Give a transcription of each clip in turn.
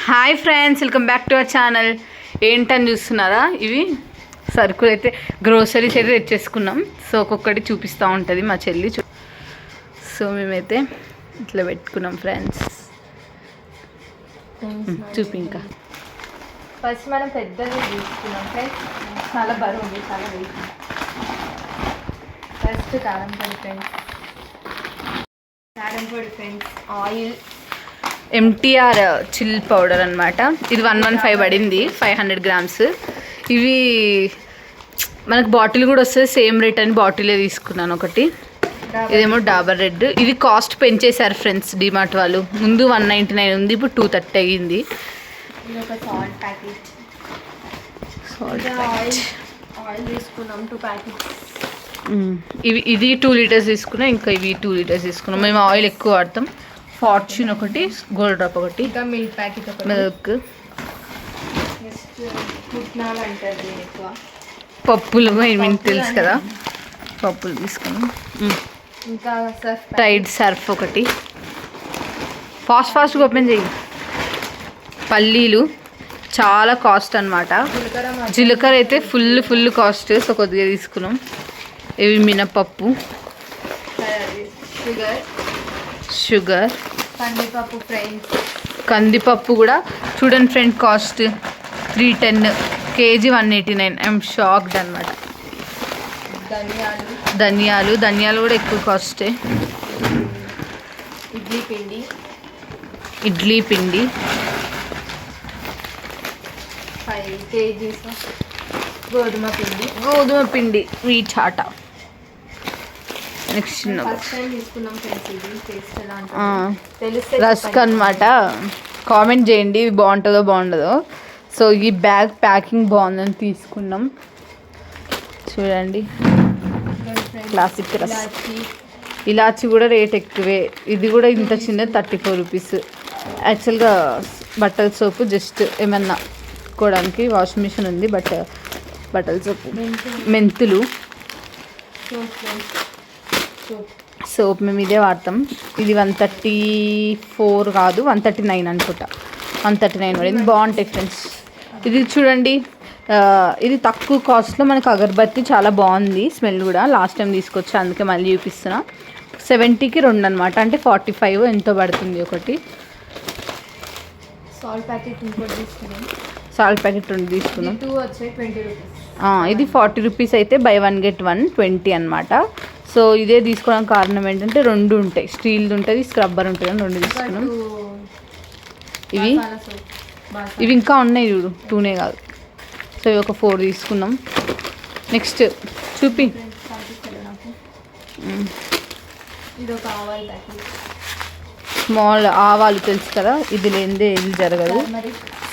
Hi friends, welcome back to our channel. ఏంటని చూస్తున్నారా? ఇవి సరుకులు అయితే గ్రోసరీస్ అయితే తెచ్చేసుకున్నాం. సో ఒక్కొక్కటి చూపిస్తూ ఉంటుంది మా చెల్లి. సో మేమైతే ఇట్లా పెట్టుకున్నాం ఫ్రెండ్స్. చూపి ఇంకా ఫస్ట్ మనం పెద్దది తీసుకున్నాం ఫ్రెండ్స్. చాలా బరువు ఉంది, చాలా వెయిట్. ఫస్ట్ కారం పొడి friends, oil, MTR chill powder అనమాట. ఇది 115 పడింది, 500 గ్రామ్స్. ఇవి మనకు బాటిల్ కూడా వస్తుంది, సేమ్ రేట్ అని బాటిలే తీసుకున్నాను ఒకటి. ఇదేమో డాబర్ రెడ్. ఇది కాస్ట్ పెంచేశారు ఫ్రెండ్స్ డిమార్ట్ వాళ్ళు. ముందు 199 ఉంది, ఇప్పుడు 230 అయ్యింది. సాల్ట్ ప్యాకెట్ ఆయిల్ తీసుకున్నాం 2 ప్యాకెట్స్. ఇది 2 లీటర్స్ తీసుకున్నాం, ఇంకా ఇవి 2 లీటర్స్ తీసుకున్నాం. మేము ఆయిల్ ఎక్కువ వాడతాం. ఫార్చ్యూన్ ఒకటి, గోల్డ్ డ్రాప్ ఒకటి, ఇంకా మిల్క్ ప్యాకెట్ ఒకటి, మిల్క్, పుట్నాలు అంటారు ఎక్కువ, పప్పులు మీకు తెలుసు కదా, పప్పులు తీసుకున్నాం. ఇంకా టైడ్ సర్ఫ్ ఒకటి. ఫాస్ట్గా ఓపెన్ చేయి. పల్లీలు చాలా కాస్ట్ అనమాట. జీలకర్ర అయితే ఫుల్ కాస్ట్. సో కొద్దిగా తీసుకున్నాం. ఇవి మినపప్పు, షుగర్, కందిపప్పు ఫ్రెండ్స్. కందిపప్పు కూడా చూడండి friend, cost 310, KG 189. I'm shocked అనమాట. ధనియాలు కూడా ఎక్కువ కాస్టే. ఇడ్లీ పిండి 5 kgs. గోధుమ పిండి వీట్ ఆట. నెక్స్ట్ రస్క్ అనమాట. కామెంట్ చేయండి ఇది బాగుంటుందో. సో ఈ బ్యాగ్ ప్యాకింగ్ బాగుందని తీసుకున్నాం. చూడండి, క్లాసిక్ రస్క్. ఇలాచి కూడా రేట్ ఎక్కువే. ఇది కూడా ఇంత చిన్నది 34 రూపీస్. యాక్చువల్గా బట్టల సోపు జస్ట్ ఏమన్నా కోవడానికి వాషింగ్ మిషన్ ఉంది, బట్ బట్టల సోపు. మెంతులు, సోప్ మేము ఇదే వాడతాం. ఇది 134 కాదు, 139 అనుకుంటా. 139 పడింది. బాగుంటాయి ఫ్రెండ్స్. ఇది చూడండి, ఇది తక్కువ కాస్ట్లో మనకు అగరబత్తి చాలా బాగుంది. స్మెల్ కూడా లాస్ట్ టైం తీసుకొచ్చా, అందుకే మళ్ళీ చూపిస్తున్నా. 70కి 2 అనమాట, అంటే 45 ఎంతో పడుతుంది ఒకటి. సాల్ట్ ప్యాకెట్ 2 తీసుకున్నాం. 2 వచ్చాయి 20 రూపీస్. ఇది 40 రూపీస్ అయితే బై 1 get 1 20 అనమాట. సో ఇదే తీసుకోవడానికి కారణం ఏంటంటే 2 ఉంటాయి, స్టీల్ది ఉంటుంది, స్క్రబ్బర్ ఉంటుంది అని 2 తీసుకున్నాం. ఇవి ఇంకా ఉన్నాయి చూడు, 2నే కాదు. సో ఇవి ఒక 4 తీసుకున్నాం. నెక్స్ట్ చూపి. స్మాల్ ఆవాలు తెలుసు కదా, ఇది లేనిదే ఇది జరగదు.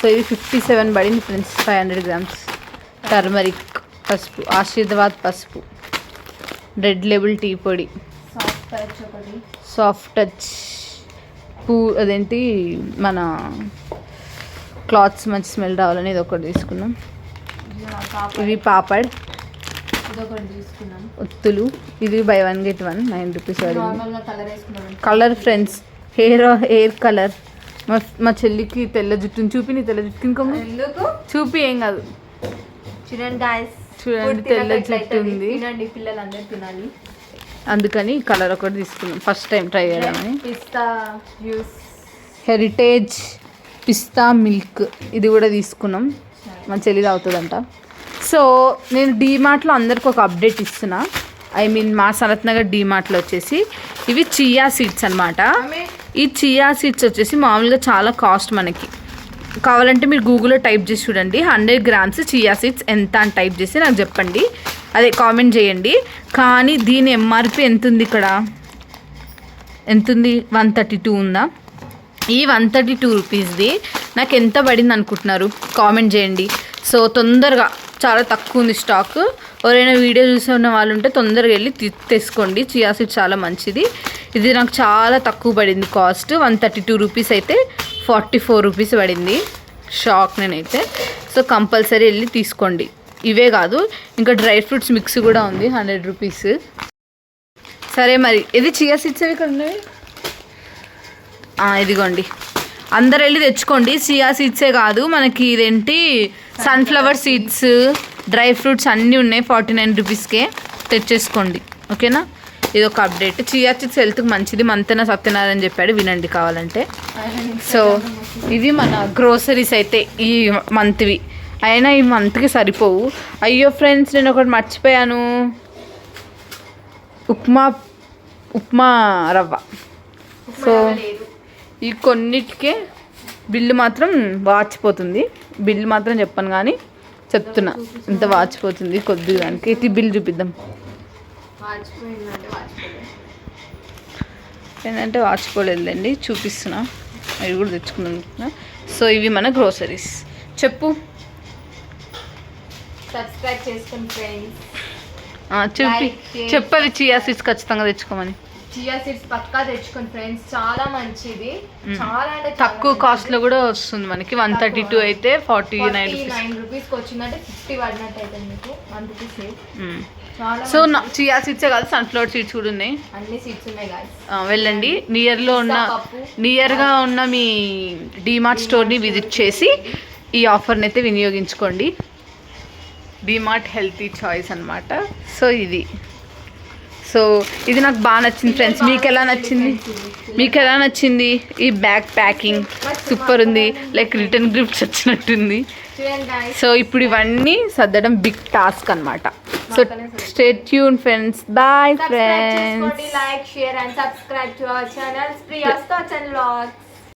సో ఇది 57 పడింది ఫ్రెండ్స్, 500 గ్రామ్స్. టర్మరిక్, పసుపు, ఆశీర్వాద్ పసుపు, రెడ్ లేబుల్ టీ పొడి, సాఫ్ట్ టచ్ అదేంటి మన క్లాత్స్ మంచి స్మెల్ రావాలని ఇది ఒకటి తీసుకున్నాం. ఇవి పాపడ్, ఒత్తులు. ఇది బై 1 get 1 9 రూపీస్ పడింది. Colour friends, hair colour. మా చెల్లికి తెల్ల జుట్టుని చూపి, నీ తెల్ల జుట్టు ఇంకో చూపి, ఏం కాదు. చూడండి తెల్ల జుట్టు ఉంది, పిల్లలందరూ తినాలి, అందుకని కలర్ ఒకటి తీసుకున్నాం. ఫస్ట్ టైం ట్రై చేయడానికి. పిస్తా జ్యూస్, హెరిటేజ్ పిస్తా మిల్క్, ఇది కూడా తీసుకున్నాం. మా చెల్లి తాగుతుందంట. సో నేను డీమార్ట్లో అందరికి ఒక అప్డేట్ ఇస్తున్నా. మా సనత్ నగర్ డీమార్ట్లో వచ్చేసి ఇవి చియా సీడ్స్ అనమాట. ఈ చియా సీడ్స్ వచ్చేసి మామూలుగా చాలా కాస్ట్. మనకి కావాలంటే మీరు గూగుల్లో టైప్ చేసి చూడండి, 100 గ్రామ్స్ చియా సీడ్స్ ఎంత అని టైప్ చేసి నాకు చెప్పండి, అదే కామెంట్ చేయండి. కానీ దీని ఎంఆర్పి ఎంత ఉంది ఇక్కడ? ఎంత ఉంది? 132 ఉందా? ఈ 132 రూపీస్ది నాకు ఎంత పడింది అనుకుంటున్నారు? కామెంట్ చేయండి. సో తొందరగా, చాలా తక్కువ ఉంది స్టాక్. ఎవరైనా వీడియో చూసి ఉన్న వాళ్ళు ఉంటే తొందరగా వెళ్ళి తెసుకోండి. చియా సీడ్స్ చాలా మంచిది. ఇది నాకు చాలా తక్కువ పడింది కాస్ట్. 132 రూపీస్ అయితే 44 రూపీస్ పడింది. షాక్ నేనైతే. సో కంపల్సరీ వెళ్ళి తీసుకోండి. ఇవే కాదు, ఇంకా డ్రై ఫ్రూట్స్ మిక్స్ కూడా ఉంది, 100 రూపీస్. సరే మరి ఇది చియా సీడ్స్ అవి ఇక్కడ ఉన్నవి. ఇదిగోండి అందరు వెళ్ళి తెచ్చుకోండి. చియా సీడ్సే కాదు, మనకి ఇదేంటి సన్ఫ్లవర్ సీడ్స్, డ్రై ఫ్రూట్స్ అన్నీ ఉన్నాయి 49 రూపీస్కే. తెచ్చేసుకోండి, ఓకేనా. ఇది ఒక అప్డేట్. చియా సీడ్స్ హెల్త్కి మంచిది, మంతెన సత్యనారాయణ చెప్పాడు, వినండి కావాలంటే. సో ఇవి మన గ్రోసరీస్ అయితే ఈ మంత్వి. అయినా ఈ మంత్కి సరిపోవు. అయ్యో ఫ్రెండ్స్, నేను ఒకటి మర్చిపోయాను, ఉప్మా రవ్వ. సో ఈ కొన్నిటికే బిల్లు మాత్రం వాచిపోతుంది. బిల్లు మాత్రం చెప్పను కానీ చెప్తున్నా, ఇంత వాచిపోతుంది కొద్దిగా దానికి. ఇట్లా బిల్లు చూపిద్దాం. ఏంటంటే వాచిపోలేదండి, చూపిస్తున్నా. అవి కూడా తెచ్చుకుందాం. సో ఇవి మన గ్రోసరీస్. చెప్పు, సబ్స్క్రైబ్ చేసుకోండి ఫ్రెండ్స్. చెప్పవి చియా సీడ్స్ ఖచ్చితంగా తెచ్చుకోమని. చియా సీడ్స్ పక్కా తెచ్చుకోండి ఫ్రెండ్స్, చాలా మంచిది. చాలా అంటే తక్కువ కాస్ట్ లో కూడా వస్తుంది మనకి. 132 అయితే 49 రూపీస్కి వచ్చిందంటే 50 పడినట్టు అయితే మీకు 1 రూపీ సేవ్. సో చియా సీడ్సే కాదు, సన్ఫ్లవర్ సీడ్స్ కూడా ఉన్నాయి. అన్ని సీడ్స్ ఉన్నాయి గాయ్స్. వెళ్ళండి, నియర్గా ఉన్న మీ డీమార్ట్ స్టోర్ని విజిట్ చేసి ఈ ఆఫర్ని అయితే వినియోగించుకోండి. డీమార్ట్ హెల్తీ చాయిస్ అనమాట. సో ఇది నాకు బాగా నచ్చింది ఫ్రెండ్స్. మీకు ఎలా నచ్చింది ఈ బ్యాగ్ ప్యాకింగ్? సూపర్ ఉంది, లైక్ రిటర్న్ గిఫ్ట్స్ వచ్చినట్టుంది. సో ఇప్పుడు ఇవన్నీ సర్దడం బిగ్ టాస్క్ అనమాట. So stay tune friends. Bye friends. Like, share and subscribe to our channel, Priya's Thoughts and Vlogs.